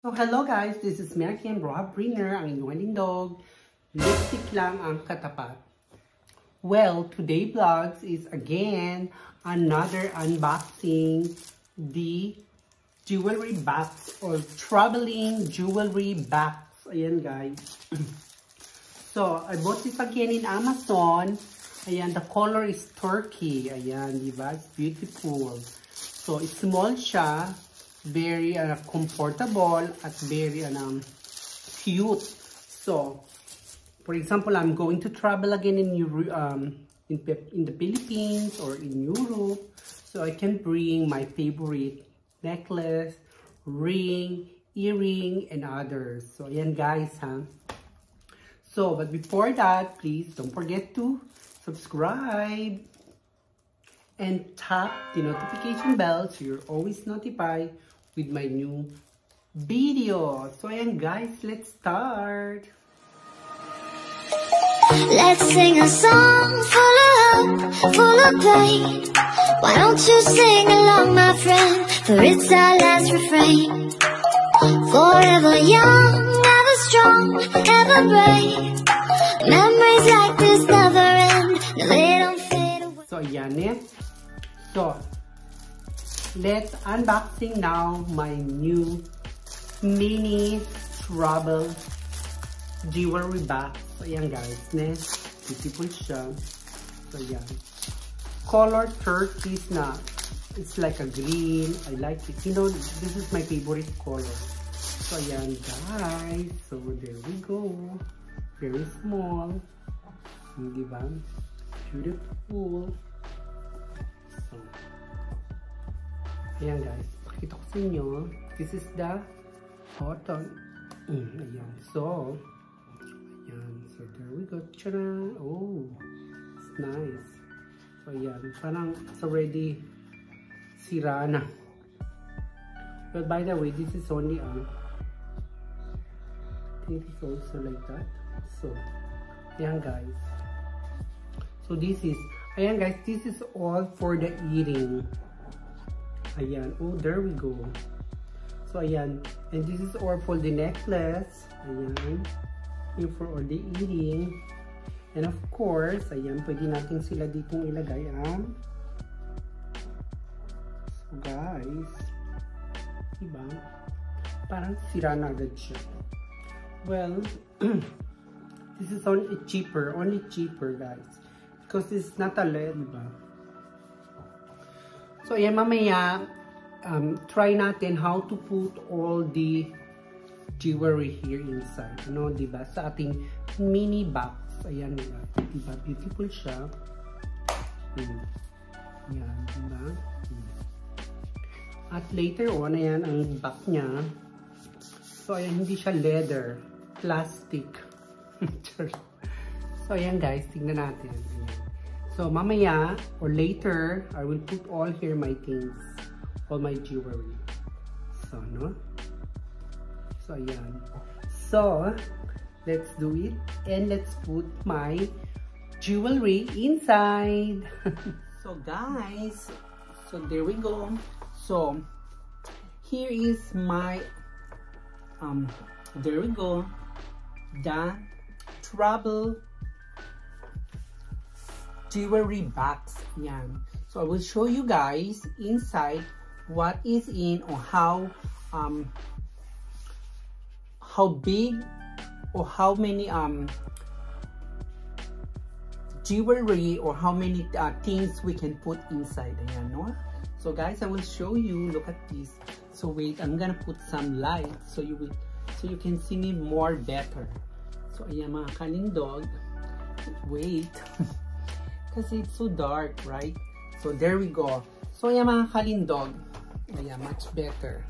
So hello guys, this is Mary and Rob Bringer, ang inyong lindog. Lipstick lang ang katapat. Well, today vlogs is again another unboxing the jewelry box or traveling jewelry box. Ayan guys. So I bought this again in Amazon. Ayan, the color is turkey. Ayan, diba? It's beautiful. So it's small siya. Very comfortable at very cute. So, for example, I'm going to travel again in the Philippines or in Europe, so I can bring my favorite necklace, ring, earring, and others. So, ayan guys, ha. So, but before that, please don't forget to subscribe and tap the notification bell so you're always notified with my new video. So ayan guys, let's start. Let's sing a song full of hope, full of pain. Why don't you sing along, my friend? For it's our last refrain. Forever young, ever strong, ever brave. Memories like this never end. No, they don't fade away. So ayan eh. So let's unboxing now my new mini travel jewelry box. So ayan guys, ne? Beautiful siya. So ayan. Color turquoise na. It's like a green. I like it. You know, this is my favorite color. So ayan guys. So there we go. Very small. Diba? Beautiful. So ayan guys, pakita ko sa inyo. This is the bottom. Ayan. So, ayan. So, there we go. Tcharan! Oh, it's nice. So, ayan. Parang it's already sira na. But by the way, this is only I think it's also like that. So, ayan guys. So, this is, ayan guys, this is all for the earring. Ayan. Oh, there we go. So, ayan. And this is all for the necklace. Ayan. Here for all the earring. And of course, ayan, pwede natin sila ditong ilagay ang so, guys. Diba? Parang sira na agad siya. Well, this is only cheaper. Only cheaper, guys. Because it's not a LED, diba? So, ayan, mamaya, try natin how to put all the jewelry here inside. Ano, diba? Sa ating mini box. Ayan, diba? Diba? Beautiful siya. Ayan, diba? At later on, ayan, ang back niya. So, ayan, hindi siya leather. Plastic. So, ayan guys, tingnan natin. Ayan. So, mamaya or later, I will put all here my things. All my jewelry. So, no? So, ayan. So, let's do it. And let's put my jewelry inside. So, guys. So, there we go. So, here is my, there we go. The travel jewelry box. Yan. So I will show you guys inside what is in or how big or how many jewelry or how many things we can put inside. Ayan, no? So guys, I will show you. Look at this. So wait, I'm gonna put some light so you can see me more better. So ayan mga kalindog. Wait. Kasi it's so dark, right? So there we go. So ayan mga kalindog. Ayan, much better.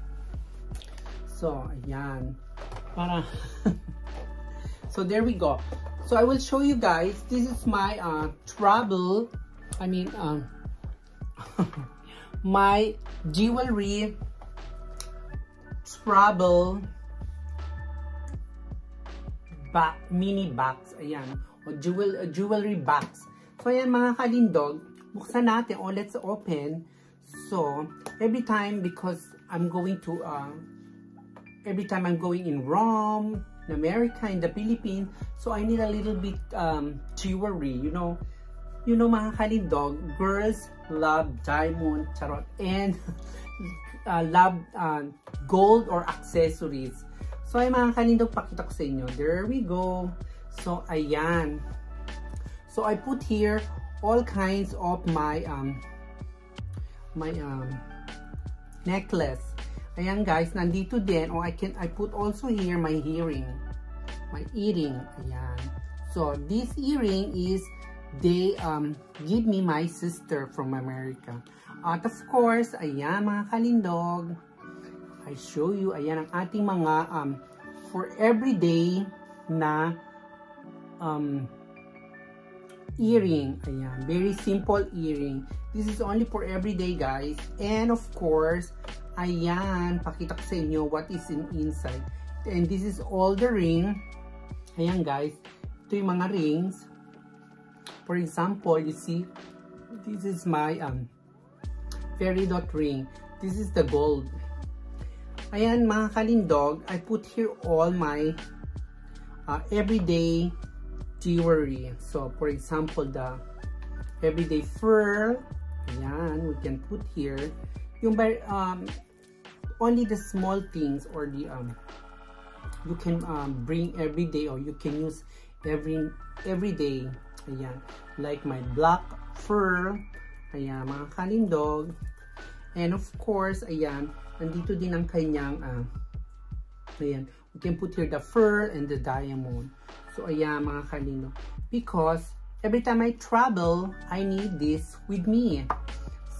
So ayan. Para so there we go. So I will show you guys. This is my travel. I mean my jewelry travel mini box. Ayan. O jewelry box. So, ayan mga kalindog, buksan natin o let's open. So, every time because I'm going to every time I'm going in Rome, in America, in the Philippines, so I need a little bit jewelry, you know mga kalindog, girls love diamond, charot, and love gold or accessories. So ay mga kalindog, pakita ko sa inyo. There we go. So ayan. So I put here all kinds of my necklace. Ayan guys, nandito din. Or I put also here my earring. Ayan. So this earring is they give me my sister from America. At of course, ayan mga kalindog, I show you, ayan ang ating mga for everyday na earring. Ayan, very simple earring. This is only for everyday guys. And of course, ayan, pakita ko sa inyo what is inside. And this is all the ring. Ayan guys, ito yung mga rings. For example, you see, this is my fairy dot ring. This is the gold. Ayan mga kalindog, I put here all my everyday jewelry. So for example, the everyday fur, ayan, we can put here. Yung by only the small things, or the you can bring every day, or you can use every day. Ayan, like my black fur, ayan mga kalindog. And of course, ayan, nandito din ang kanyang ayan, we can put here the fur and the diamond. So ayan mga kalindog, because every time I travel, I need this with me.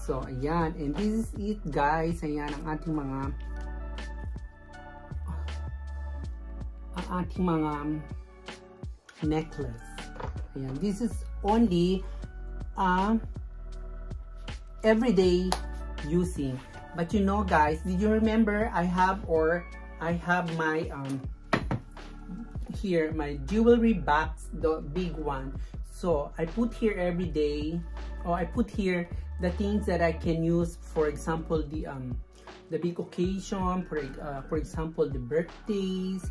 So ayan, and this is it guys. Ayan ang ating mga necklace. Ayan, this is only everyday using. But you know guys, did you remember I have my here my jewelry box, the big one. So I put here every day, or I put here the things that I can use. For example, the big occasion, for example, the birthdays,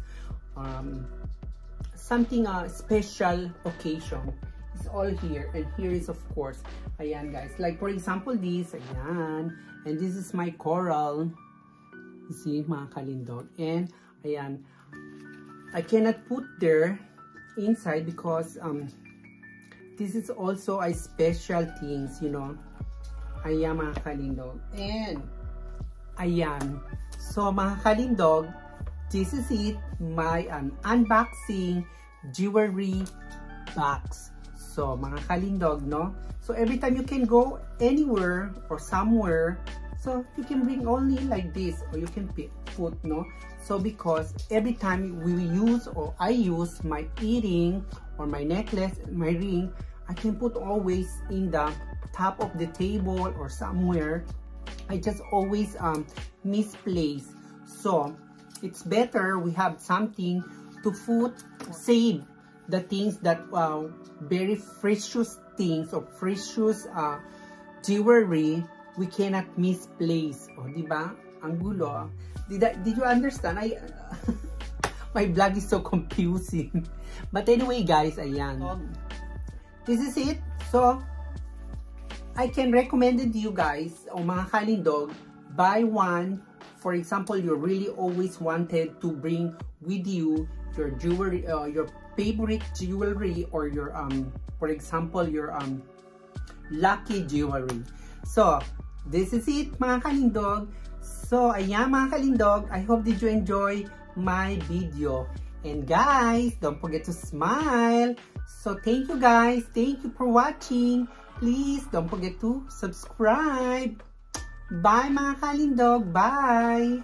something special occasion. It's all here. And here is of course, ayan guys, like for example this, ayan, and this is my coral, you see mga kalindog. And ayan, I cannot put there inside because this is also a special things, you know. Ayan mga kalindog. And ayan, so mga kalindog, this is it, my unboxing jewelry box. So mga kalindog, no? So every time you can go anywhere or somewhere, so you can bring only like this, or you can put, no? So because every time we use, or I use my earring or my necklace, my ring, I can put always in the top of the table or somewhere. I just always misplace. So it's better we have something to put, save the things that very precious things or precious jewelry we cannot misplace. O, diba? Ang gulo. Did you understand? My vlog is so confusing. But anyway, guys, ayan. This is it. So, I can recommend it to you guys, o mga kalindog, buy one. For example, you really always wanted to bring with you your jewelry, your favorite jewelry, or your for example, your lucky jewelry. So this is it mga kalindog. So ayan mga kalindog, I hope that you enjoy my video. And guys, don't forget to smile. So thank you guys, thank you for watching. Please don't forget to subscribe. Bye mga kalindog, bye.